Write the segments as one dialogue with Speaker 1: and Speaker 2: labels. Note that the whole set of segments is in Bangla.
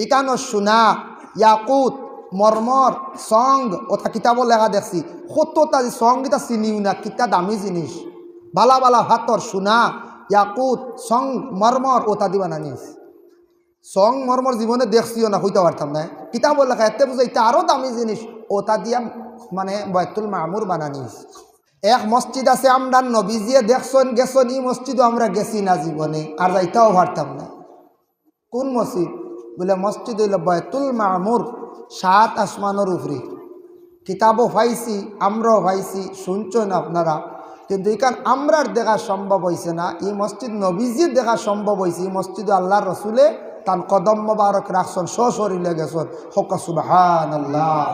Speaker 1: ইকানো সোনা ইয়াকুত মর্মর সং ওটা কিতাবও লেখা দেখছি সত্তরটা সং কিতা চিনিও না কিতা দামি জিনিস বালা বালা হাতর সোনা ইয়াকুত সং মর্মর ওটা দি বানানিস সং মর্মর জীবনে দেখছিও না হইতে পারতাম না কিতাবও লেখা এতে বুঝে এটা আরও দামি জিনিস ওটা দিয়া মানে বাইতুল মামুর বানানিস এক মসজিদ আছে আমরা নবীজিয়ে দেখছেন গেছেন এই মসজিদও আমরা গেছি না জীবনে আর যাইতেও পারতাম না কোন মসজিদ বলে মসজিদ হইল বাইতুল মামুর 7 আসমানের উপরে কিতাবও পাইছি আমরাও পাইছি শুনছেন আপনারা কিন্তু এখান আমরার দেখা সম্ভব হয়েছে না এই মসজিদ নবীজির দেখা সম্ভব হয়েছে এই মসজিদ আল্লাহর রসুলে তার কদম মোবারক রাখছেন সশরীরে গেছেন হক সুবহানাল্লাহ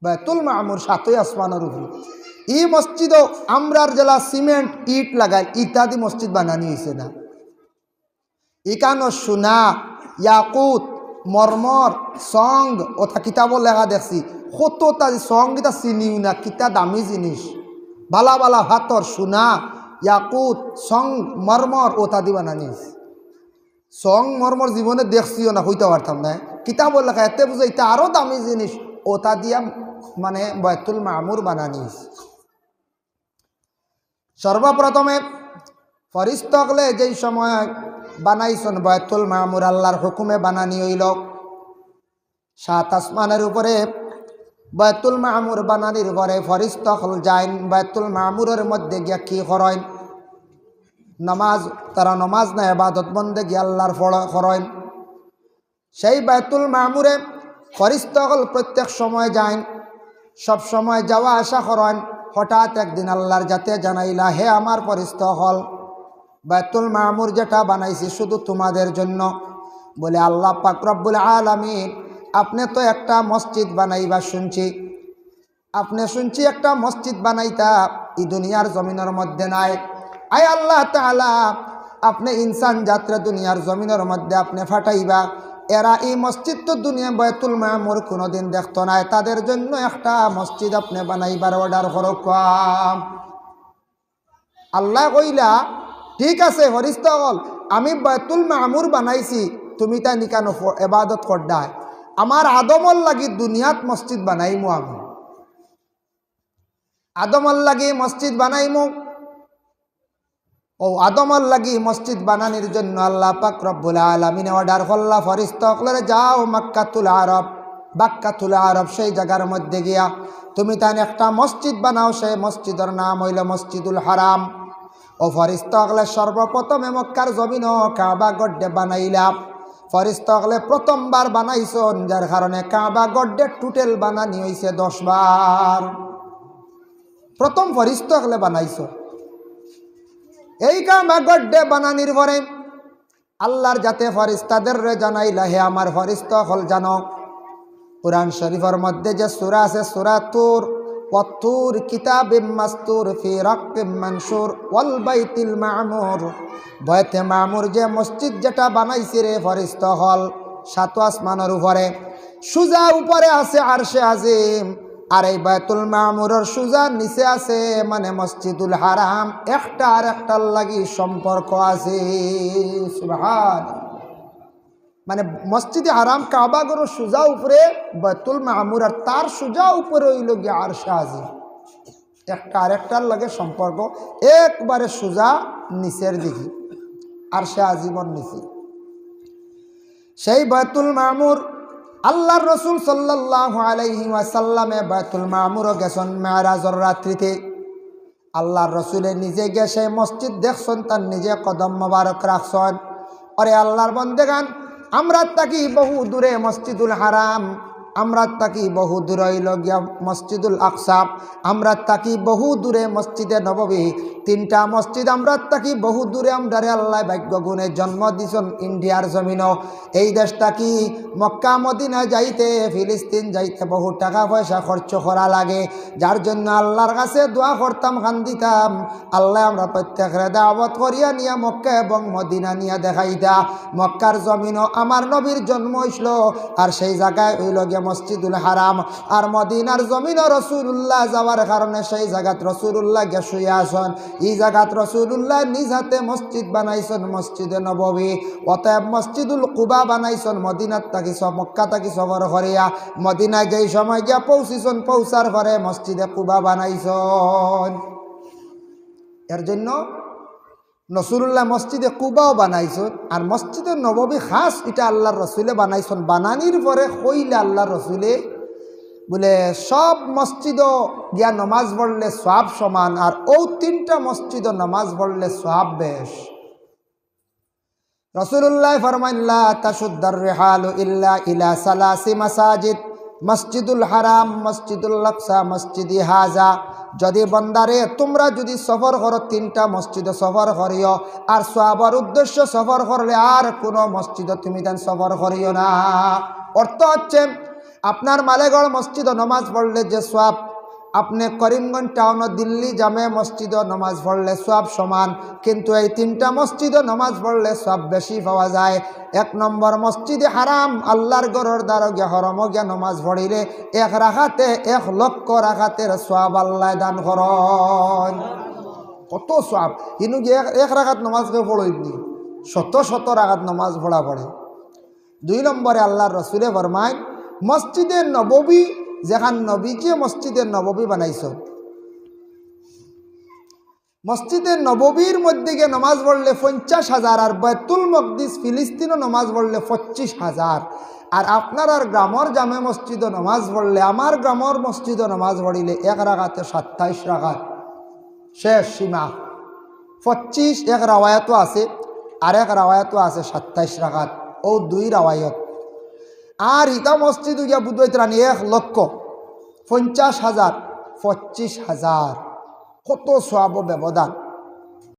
Speaker 1: বাইতুল মামুর 7 আসমানের উপরে এই মসজিদও আমরার জেলা সিমেন্ট ইট লাগাই ইত্যাদি মসজিদ বানানি হয়েছে না ইকানো সোনা ইয়াকুত মর্মর সং ওটা কিতাবও লেখা দেখছি সত্তরটা সং কিতা চিনিও না কিতা দামি জিনিস বালা বালা হাতর সোনা ইয়াকুত সং মর্মর ওটা দি বানানিস সং মর্মর জীবনে দেখছিও না হইতে পারতাম না কিতাবও লেখা এতে বুঝে এটা আরও দামি জিনিস ওটা দিয়া মানে বাইতুল মামুর বানানিস সর্বপ্রথমে ফরিস্তকলে যেই সময় বানাইছেন বাইতুল মামুর আল্লাহর হুকুমে বানানি হইল 7 আসমানের উপরে বাইতুল মামুর বানানির পরে ফরিস্তকল যাইন বাইতুল মামুরের মধ্যে গিয়া কি করেন নামাজ তারা নমাজ না ইবাদত বন্দেগী আল্লাহর করেন সেই বাইতুল মামুরে ফরিস্তকল প্রত্যেক সময় যাইন সব সময় যাওয়া আসা করেন হঠাৎ একদিন আল্লাহর জাতে জানাইলা হে আমার ফরিস্তকল বাইতুল মামুর যেটা বানাইছি শুধু তোমাদের জন্য বলে আল্লাহ পাক রব্বুল আলামিন আপনি তো একটা মসজিদ বানাইবা শুনছি আপনি শুনছি একটা মসজিদ বানাইতা এই দুনিয়ার জমিনের মধ্যে নাই আয় আল্লাহ তাআলা আপনি ইনসান যাত্রা দুনিয়ার জমিনের মধ্যে আপনি ফাটাইবা এরা এই মসজিদ তো দুনিয়া বাইতুল মামুর কোনোদিন দেখতো নাই তাদের জন্য একটা মসজিদ আপনি বানাইবার অর্ডার করকাম আল্লাহ কইলা ঠিক আছে ফরিস্তকল আমি বাইতুল মামুর বানাইছি তুমি তাই নিকানো ইবাদত করদায় আমার আদমর লাগি দুনিয়াত মসজিদ বানাইমু আমি আদমর লাগি মসজিদ বানাইমু ও আদমর লাগি মসজিদ বানানোর জন্য আল্লাহ পাক রব্বুল আলামিন অর্ডার করলা ফরিস্তকলে যাও মক্কাতুল আরব সেই জায়গার মধ্যে গিয়া তুমি তাই একটা মসজিদ বানাও সেই মসজিদের নাম হইল মসজিদুল হারাম ও ফরিস্তকলে সর্বপ্রথমে মক্কার জমিন কাবা গড্ডে বানাইলা ফরিস্তকলে প্রথমবার বানাইছন যার কারণে কাবা গড্ডে টোটাল বানানি হয়েছে 10 বার প্রথম ফরিস্তকলে বানাইছ এই কাবা গড্ডে বানানির পরে আল্লাহর জাতে ফরিস্তাদের জানাইলা হে আমার ফরিস্তকল জানো কুরআন শরীফের মধ্যে যে সূরা আছে সূরা তুর ওয়াতুর কিতাবিম মাসতুর ফি রাক্কিম মানশুর ওয়াল বাইতিল মামুর বাইতে মামুর যে মসজিদ যেটা বানাইছে রে ফরিস্তকল 7 আসমানের উপরে সুজা উপরে আছে আরশে আজিম আর এই বাইতুল মামুরের সুজা নিচে আছে মানে মসজিদুল হারাম একটা আর একটার লাগি সম্পর্ক আছে সুবহানাল্লাহ মানে মসজিদে হারাম কাবা গরু সুজা উপরে বাইতুল মামুর আর তার সুজা উপরে হইল গিয়ে আরশে আজিম একটা আরেকটার লাগে সম্পর্ক একবারে সুজা নিচের দিকে আরশে আজিমর নিচে সেই বাইতুল মামুর আল্লাহর রসুল সাল্লাল্লাহু আলাইহি ওয়াসাল্লামে বাইতুল মামুর গেছেন মেরাজের রাত্রিতে আল্লাহর রসুলে নিজে গিয়ে সেই মসজিদ দেখছেন তার নিজে কদম মোবারক রাখছেন আরে আল্লাহর বন্দেগান আমরা তাকি বহু দূরে মসজিদুল হারাম আমরা তাকি বহু দূরে হইল গিয়া মসজিদুল আকসা আমরা তাকি বহু দূরে মসজিদে নববী 3টা মসজিদ আমরা তাকি বহু দূরে আমরারে আল্লাহ ভাগ্য গুণে জন্ম দিছেন ইন্ডিয়ার জমিনও এই দেশটা কি মক্কা মদিনা যাইতে ফিলিস্তিন যাইতে বহু টাকা পয়সা খরচ করা লাগে যার জন্য আল্লাহর কাছে দোয়া করতাম খান দিতাম আল্লাহ আমরা প্রত্যেকের দাওয়াত করিয়া নিয়া মক্কা এবং মদিনা নিয়া দেখাইতা মক্কার জমিনও আমার নবীর জন্ম হইছিল আর সেই জায়গায় হইল গিয়া মসজিদুল হারাম। আর মদিনার জমিনও রসুল্লাহ যাওয়ার কারণে সেই জায়গাত রসুল্লাহ গে শুয়ে আসন। এই জায়গাত রসুল্লাহ নিজ হাতে মসজিদ বানাইছেন, মসজিদে নববী। অতএব মসজিদুল কুবা বানাইছেন মদিনার থাকি, মক্কা থাকি সফর করিয়া মদিনায় যেই সময় গিয়া পৌঁছিছেন, পৌঁছার পরে মসজিদে কুবা বানাইছেন। এর জন্য রসুল্লাহ মসজিদে কুবাও বানাইছেন। আর মসজিদে নববী খাস এটা আল্লাহর রসুলে বানাইছেন। বানানির পরে কইলে আল্লাহর রসুলে বলে সব মসজিদও গিয়া নমাজ পড়লে সওয়াব সমান, আর ও তিনটা মসজিদও নমাজ পড়লে সওয়াব বেশ। রসুল্লাহ ফরমান লা তাশুদ্দার রিহালু ইল্লা ইলা সালাসি মাসাজিদ, মসজিদুল হারাম, মসজিদুল আকসা, মসজিদি হাজা। যদি বন্দারে তোমরা যদি সফর করো তিনটা মসজিদে সফর করিও, আর সওয়াবের উদ্দেশ্য সফর করলে আর কোনো মসজিদে তুমি দেন সফর করিও না। অর্থ হচ্ছে আপনার মালেগড় মসজিদে নমাজ পড়লে যে সওয়াব, আপনি করিমগঞ্জ টাউন দিল্লি জামে মসজিদে নমাজ পড়লে সওয়াব সমান, কিন্তু এই তিনটা মসজিদে নমাজ পড়লে সওয়াব বেশি পাওয়া যায়। এক নম্বর মসজিদে হারাম, আল্লাহর ঘরের দ্বারা গিয়া হরম গিয়া নমাজ পড়িলে 1 রাকাতে 1 লক্ষ রাকাতের সওয়াব আল্লাহ দান করেন। কত সওয়াব! ইনু গিয়ে 1 রাকাত নমাজকে পড়ইনি, শত শত রাকাত নমাজ পড়া পড়ে। 2 নম্বরে আল্লাহর রসুলে ফরমায় মসজিদে নববী, যেখান নবীকে মসজিদের নববী বানাইছ, মসজিদের নববীর মধ্যে গিয়ে নমাজ পড়লে 50,000, আর বাইতুল মকদিস ফিলিস্তিনও নমাজ পড়লে 25,000। আর আপনার আর গ্রামের জামে মসজিদও নমাজ পড়লে, আমার গ্রামের মসজিদও নমাজ পড়িলে 1 রাকাতে 27 রাকাত শেষ সীমা। 25 এক রাওয়ায়াতও আছে, আর এক রাওয়ায়াতও আছে 27 রাকাত, ও 2 রাওয়ায়াত। আর ইটা মসজিদ গিয়া বুধবাইতরানি 1 লক্ষ 50,000 25,000, কত সওয়াব ব্যবধান।